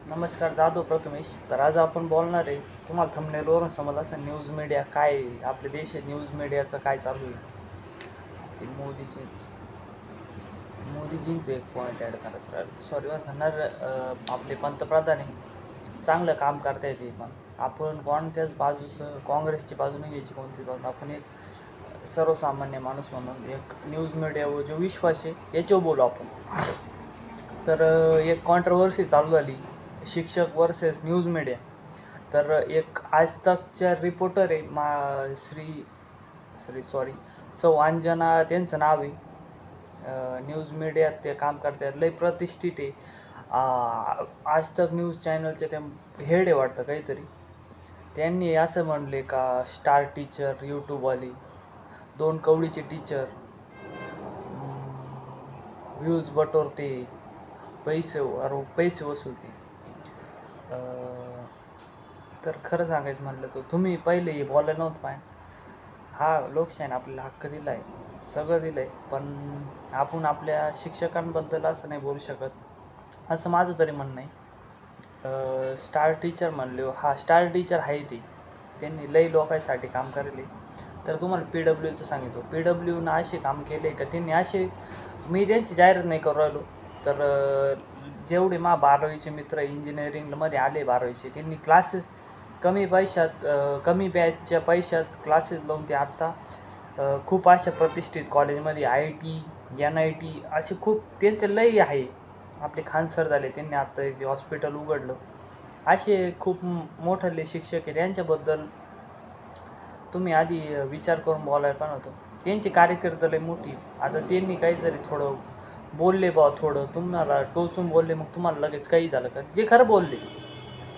नमस्कार, जाधव प्रथमेश. तर आज आपण बोलणार आहे, तुम्हाला थंबनेलवरून समजलं असं न्यूज मीडिया काय आहे, आपल्या देशात न्यूज मीडियाचं काय चालू आहे. ते मोदीजींचं एक पॉईंट ॲड करायचं राहिलं. सॉरी म्हणणार, आपले पंतप्रधान आहे, चांगलं काम करता येते. पण आपण कोणत्याच बाजूचं काँग्रेसची बाजू नाही घ्यायची, कोणतीच बाजू. आपण एक सर्वसामान्य माणूस म्हणून एक न्यूज मीडियावर जो विश्वास आहे याच्यावर बोलू आपण. तर एक कॉन्ट्रोवर्सी चालू झाली, शिक्षक वर्सेस न्यूज मीडिया. तर एक आज तकच्या रिपोर्टर आहे सौ अंजना त्यांचं नाव आहे. न्यूज मीडियात ते काम करतात, लय प्रतिष्ठित आहे. आज तक न्यूज चॅनलचे ते हेड आहे वाटतं काहीतरी. त्यांनी असं म्हणले का स्टार टीचर, यूट्यूबवाली, 2 कवडीचे टीचर व्ह्यूज बटोरते, पैसे वसूलते. तर खरं सांगायचं म्हटलं तर तुम्ही पहिले हे बोलायला नव्हतं पाहिजे. हा लोकशाहीने आपल्याला हक्क दिला आहे, सगळं दिलं आहे, पण आपण आपल्या शिक्षकांबद्दल असं नाही बोलू शकत, असं माझं तरी म्हणणं आहे. स्टार टीचर म्हणले, हा स्टार टीचर आहे ते, त्यांनी लई लोकांसाठी काम केले. तर तुम्हाला PWचं सांगितलं, PWनं असे काम केले का त्यांनी असे, मी त्यांची जाहिरात नाही करू राहिलो, तर जेवढे 12वीचे मित्र इंजिनिअरिंगमध्ये आले 12वीचे, त्यांनी क्लासेस कमी पैशात, कमी बॅचच्या पैशात क्लासेस लावून ते आत्ता खूप अशा प्रतिष्ठित कॉलेजमध्ये IIT, NIT असे खूप त्यांचे लई आहे. आपले खान सर झाले, त्यांनी आत्ता एक हॉस्पिटल उघडलं. असे खूप मोठाले शिक्षक आहे, त्यांच्याबद्दल तुम्ही आधी विचार करून बोलायला पण होतं. त्यांची कारकीर्द लई मोठी. आता त्यांनी काहीतरी थोडं बोलले थोडं तुम्हाला टोचून बोलले, मग तुम्हाला लगेच काही झालं का, जे खरं बोलले.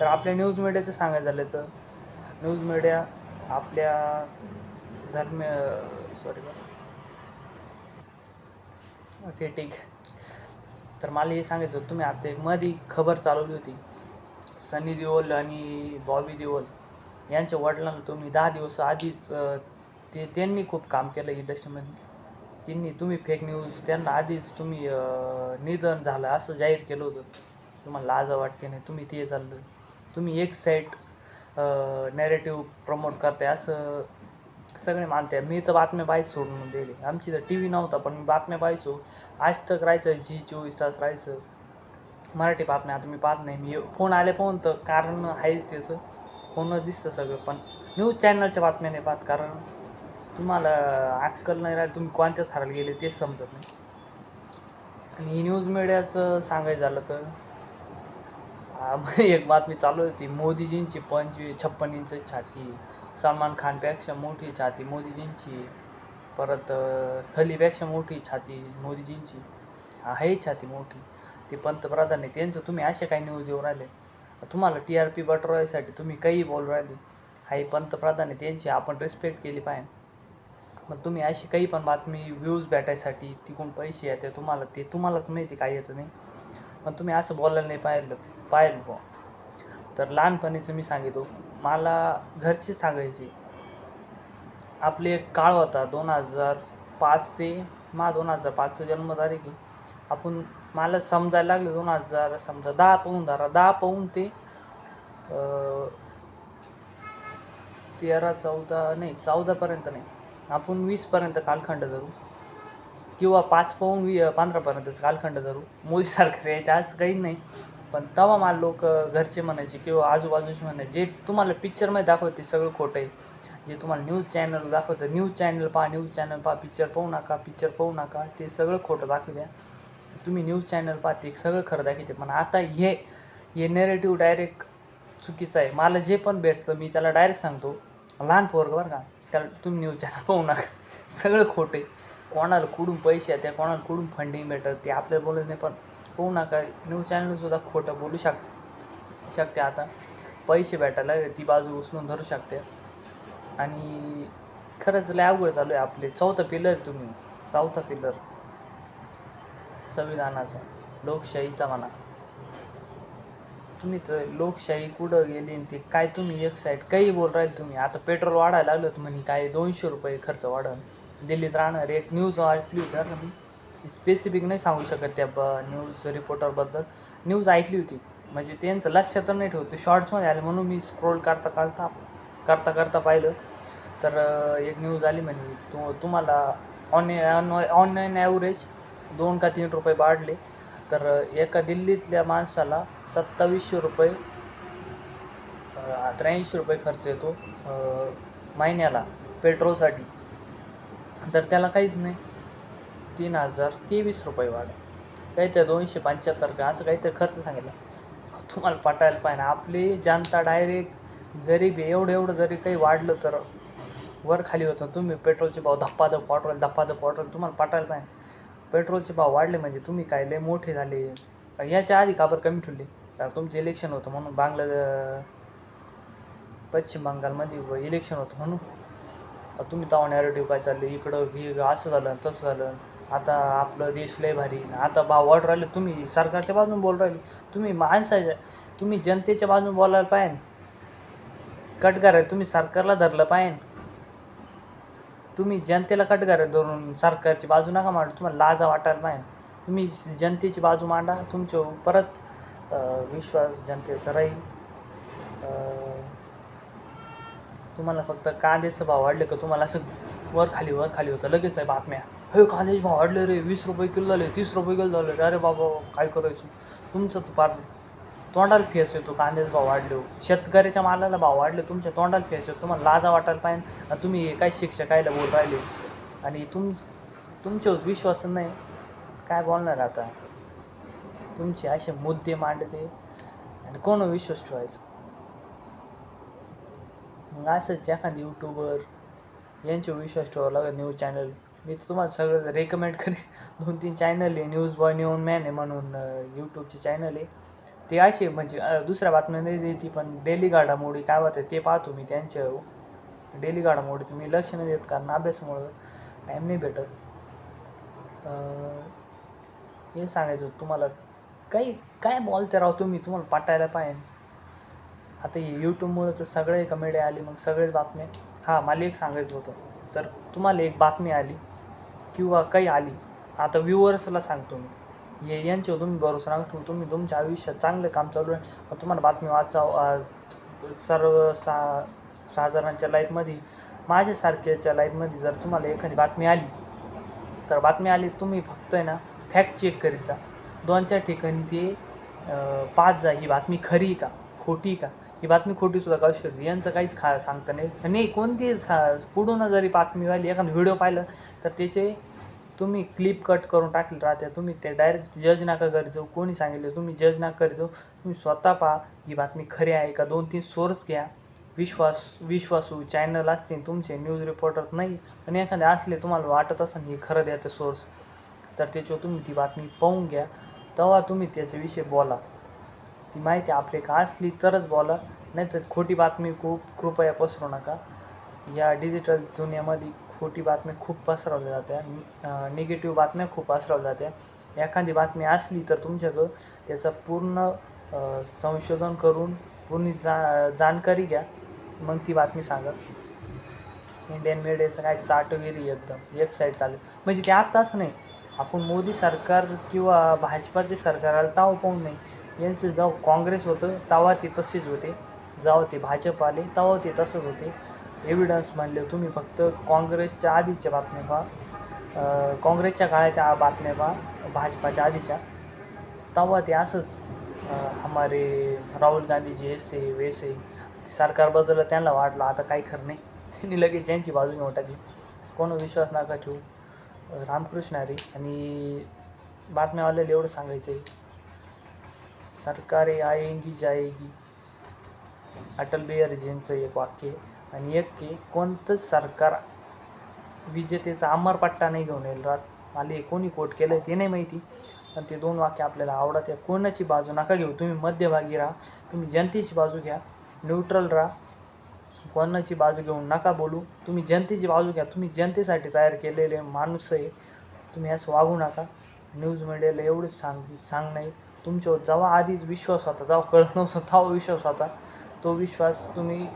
तर आपल्या न्यूज मीडियाचं सांगायचं झालं तर न्यूज मीडिया आपल्या ओके ठीक. तर मला हे सांगायचं होतं, तुम्ही आता एक मध्ये खबर चालवली होती, सनी देओल आणि बॉबी देओल यांच्या वडिलांना तुम्ही 10 दिवस आधीच त्यांनी खूप काम केलं इंडस्ट्रीमध्ये. तुम्ही फेक न्यूज त्यांना आधीच तुम्ही निधन झालं असं जाहीर केलं होतं. तुम्हाला लाज वाटते नाही, तुम्ही ते चाललं, तुम्ही एक साईड नॅरेटिव्ह प्रमोट करताय असं सगळे मानते. मी तर बातम्या पाहायचं सोडून दिले, आमची तर TV नव्हता, पण मी बातम्या पाहायचो. आज तक राहायचं, जी 24 तास राहायचं, मराठी बातम्या आता मी पाहत नाही. मी फोन आले पाहून तर कारण आहेच त्याचं, फोनवर दिसतं सगळं, पण न्यूज चॅनलच्या बातम्या नाही पाहत, कारण तुम्हाला अक्कल नाही राहिली, तुम्ही कोणत्याच हारायला गेले तेच समजत नाही. आणि न्यूज मीडियाचं सांगायचं झालं तर एक बातमी चालू होती, मोदीजींची 56 इंच छाती, सलमान खानपेक्षा मोठी छाती मोदीजींची, परत खलीपेक्षा मोठी छाती मोदीजींची. आहे छाती मोठी, ते पंतप्रधान आहे त्यांचं. तुम्ही असे काही न्यूज देऊ राहिले, तुम्हाला TRP बटरवायसाठी तुम्ही काही बोलू राहिले. हाही पंतप्रधान आहे त्यांची, आपण रिस्पेक्ट केली पाहिजे. मग तुम्ही अशी काही पण बातमी व्ह्यूज भेटायसाठी तिकडून पैसे येते तुम्हाला, ते तुम्हालाच माहिती काय येतं नाही, पण तुम्ही असं बोलायला नाही पाहिलं बुवा. तर लहानपणीचं मी सांगितलं, मला घरचे सांगायचे, आपले एक काळ होता 2005 ते 2005चं जन्मतारीख आहे. आपण मला समजायला लागले 2000 समजा 10 पाऊन धरा, 10 पाऊन ते 13 14 नाही 14पर्यंत नाही, आपण 20पर्यंत कालखंड धरू, किंवा 5 पाऊन 15पर्यंतच कालखंड धरू. मोदीसारखं यायचं असं काही नाही, पण तेव्हा मला लोक घरचे म्हणायचे किंवा आजूबाजूचे म्हणायचे, जे तुम्हाला पिक्चरमध्ये दाखवते ते सगळं खोटं आहे. जे तुम्हाला न्यूज चॅनल दाखवतं, न्यूज चॅनल पहा, पिक्चर पाहू नका, ते सगळं खोटं दाखवत्या. तुम्ही न्यूज चॅनल पहा, ते सगळं खरं दाखवते. पण आता हे नॅरेटिव्ह डायरेक्ट चुकीचं आहे. मला जे पण भेटतं मी त्याला डायरेक्ट सांगतो, लहान पोरगं बरं का, त्याला तुम्ही न्यूज चॅनल पाहू नका, सगळं खोटं आहे. कोणाला कुठून पैसे येते, कोणाला कुठून फंडिंग भेटत ते आपल्याला बोलत नाही, पण पाहू नका. न्यूज चॅनलसुद्धा खोटं बोलू शकते. आता पैसे भेटायला ती बाजू उचलून धरू शकते. आणि खरंच लय अवघड चालू आहे आपले. चौथा पिलर संविधानाचा, लोकशाहीचा म्हणा. तुम्ही तर लोकशाही कुठं गेली ते काय, तुम्ही एक साईड काही बोल राहिले. तुम्ही आता पेट्रोल वाढायला लागलं तर म्हणे काय 200 रुपये खर्च वाढन, दिल्लीत राहणार. एक न्यूज वाचली होती आता, मी स्पेसिफिक नाही सांगू शकत त्या न्यूज रिपोर्टरबद्दल, न्यूज ऐकली होती. म्हणजे त्यांचं लक्षात नाही ठेवते. शॉर्ट्समध्ये आले म्हणून मी स्क्रोल करता पाहिलं तर एक न्यूज आली म्हणे तुम्हाला ऑनलाईन ॲव्हरेज 2 का 3 रुपये वाढले. तर एका दिल्लीतल्या माणसाला 2700 रुपये 83 रुपये खर्च येतो महिन्याला पेट्रोलसाठी. तर त्याला काहीच नाही, 3023 रुपये वाढ, काहीतरी 275 का असं काहीतरी खर्च सांगितला. तुम्हाला पटायला पाहिजे. आपली जनता डायरेक्ट गरीब आहे. एवढं जरी काही वाढलं तर वर खाली होतं. तुम्ही पेट्रोलचे भाव धप्पाधप वाढवले. तुम्हाला पटायला पाहिजे. पेट्रोलचे भाव वाढले म्हणजे तुम्ही काय लय मोठे झाले. याच्या आधी का बरं कमी ठेवले? तुमचं इलेक्शन होतं म्हणून, पश्चिम बंगालमध्ये इलेक्शन होतं म्हणून तुम्ही तेव्हा नॅरेटिव्ह काय चालले, इकडं हे असं झालं तसं झालं, आता आपलं देश लय भारी, आता भाव वाढ राहिले. तुम्ही सरकारच्या बाजून बोल राहिले. तुम्ही जनतेच्या बाजून बोलायला पाहिजे. कटकार आहे, तुम्ही सरकारला धरलं पाहिजे. तुम्ही जनतेला कटकार धरून सरकारची बाजू नका मांडू. तुम्हाला लाजा वाटायला पाहिजे. तुम्ही जनतेची बाजू मांडा. तुमच्या परत विश्वास जनतेचा राहील. तुम्हाला फक्त कांद्याचं भाव वाढले का तुम्हाला असं वर खाली होतं लगेच आहे बातम्या. हे कांद्याचे भाव वाढले रे, 20 रुपये किलो झाले, 30 रुपये किलो झाले. अरे बाबा काय करायचं. तुमचं तर फार तोंडाला फेस येतो. कांद्याचे भाव वाढले, शेतकऱ्याच्या मालाला भाव वाढले, तुमच्या तोंडाला फेस येतो. तुम्हाला लाजा वाटायला पाहिजे. तुम्ही काय शिक्षकायला बोल राहिले आणि तुमच्यावर विश्वास नाही. काय बोलणार आता. तुमचे असे मुद्दे मांडते आणि कोण विश्वास ठेवायचा. मग असंच एखादी यूट्यूबर यांच्यावर विश्वास ठेवावा लागेल. न्यूज चॅनल मी तुम्हाला सगळं रेकमेंड करेन. 2-3 चॅनल आहे. न्यूज बॉय न्यून मॅन आहे म्हणून यूट्यूबचे चॅनल आहे. ते असे म्हणजे दुसऱ्या बातम्या नाही देते, पण डेली घडामोडी काय होतं ते पाहतो मी. त्यांच्या डेली घडामोडी तुम्ही लक्ष नाही देत कारण अभ्यासामुळं टाईम नाही भेटत. हे सांगायचं तुम्हाला. काय बोलते राव तुम्ही, तुम्हाला पटायला पाहिजे. आता यूट्यूबमुळं तर सगळे कमेडी आली, मग सगळेच बातम्या. हां, मला एक सांगायचं होतं. तर तुम्हाला एक बातमी आली किंवा काही आली, आता व्ह्युअर्सला सांगतो मी, यांच्यावर तुम्ही भरोसा नका ठेवू. तुम्ही तुमच्या आयुष्यात चांगलं काम चालू आहे, तुम्हाला बातमी साधारणच्या लाईफमध्ये, माझ्यासारख्याच्या लाईफमध्ये जर तुम्हाला एखादी बातमी आली तुम्ही फक्त आहे ना फॅक्ट चेक करीत जा. 2-4 ठिकाणी ते पाच जा, ही बातमी खरी का खोटी का. ही बातमी खोटीसुद्धा कळू शकते. यांचं काहीच सांगता नाही. कोणती पुढून जरी बातमी आली, एखादा व्हिडिओ पाहिलं तर त्याचे तुम्ही क्लिप कट करून टाकले राहते. तुम्ही ते डायरेक्ट जज नका करीत जाऊ. कोणी सांगितलं तुम्ही जज नका करीत जाऊ. तुम्ही स्वतः पहा ही बातमी खरी आहे का. 2-3 सोर्स घ्या. विश्वासू चॅनल असतील तुमचे, न्यूज रिपोर्टर नाही पण एखादे असले तुम्हाला वाटत असेल हे खरं द्यायचं सोर्स, तर त्याच्यावर तुम्ही ती बातमी पाहून घ्या. तेव्हा तुम्ही त्याच्याविषयी बोला. ती माहिती आपले का असली तरच बोला, नाही तर खोटी बातमी कृपया पसरू नका. या डिजिटल दुनियामध्ये खोटी बातम्या खूप पसरवल्या जात्या. निगेटिव्ह बातम्या खूप पसरवल्या जात्या. एखादी बातमी असली तर तुमच्याकडं त्याचा पूर्ण संशोधन करून पूर्ण जानकारी घ्या, मग ती बातमी सांगा. इंडियन मीडियाचं काय चाटगिरी एकदम एक साईड चालेल. म्हणजे ते आत्ताच नाही, आपण मोदी सरकार किंवा भाजपाचे सरकार आलं तेव्हा पाहून नाही. यांचं जेव्हा काँग्रेस होतं तेव्हा ते तसेच होते, जेव्हा ते भाजप आले तेव्हा ते तसंच होते. एव्हिडन्स म्हणले तुम्ही फक्त काँग्रेसच्या आधीच्या बातम्या पहा, काँग्रेसच्या काळाच्या बातम्या पहा, भाजपाच्या आधीच्या, तेव्हा ते असंच हमारे राहुल गांधीजी ऐसे वैसे. सरकारबद्दल त्यांना वाटलं आता काही खरं नाही, त्यांनी लगेच यांची बाजू घेऊन टाकली. कोण विश्वास नका ठेवू. रामकृष्ण हरी. आणि बातम्यावाल्याला एवढं सांगायचं आहे, सरकारे आएंगी जाएगी, अटल बिहारीजींचं एक वाक्य आहे. आणि एक की कोणतंच सरकार विजेतेचा अमरपट्टा नाही घेऊन येईल राहत. मला कोणी कोट केलं ते नाही माहिती, पण ते 2 वाक्य आपल्याला आवडत आहे. कोणाची बाजू नका घेऊ. तुम्ही मध्यभागी राहा. तुम्ही जनतेची बाजू घ्या. न्यूट्रल राहा. कोणाची बाजू घेऊन नका बोलू. तुम्ही जनतेची बाजू घ्या. तुम्ही जनतेसाठी तयार केलेले माणूस आहे. तुम्ही असं वागू नका. न्यूज मीडियाला एवढंच सांग नाही. तुमच्यावर जेव्हा आधीच विश्वास होता, जेव्हा कळत नव्हतं तेव्हा विश्वास होता, तो विश्वास तुम्ही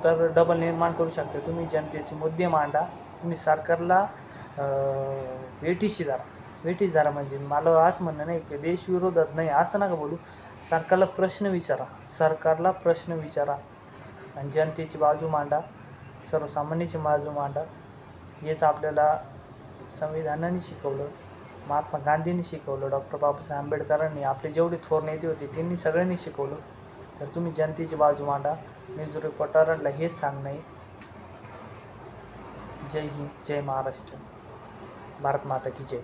तर डबल निर्माण करू शकता. तुम्ही जनतेचे मुद्दे मांडा. तुम्ही सरकारला वेठीस धरा. म्हणजे मला असं म्हणणं नाही की देशविरोधात नाही असं नका बोलू. सरकारला प्रश्न विचारा, सरकारला प्रश्न विचारा आणि जनतेची बाजू मांडा, सर्वसामान्याची बाजू मांडा. हेच आपल्याला संविधानाने शिकवलं, महात्मा गांधींनी शिकवलं, डॉक्टर बाबासाहेब आंबेडकरांनी, आपले जेवढे थोर नेते होते त्यांनी सगळ्यांनी शिकवलं. तर तुम्ही जनतेची बाजू मांडा. न्यूज रिपोर्टरला हेच सांगणं आहे. जय हिंद, जय महाराष्ट्र, भारत माता की जय.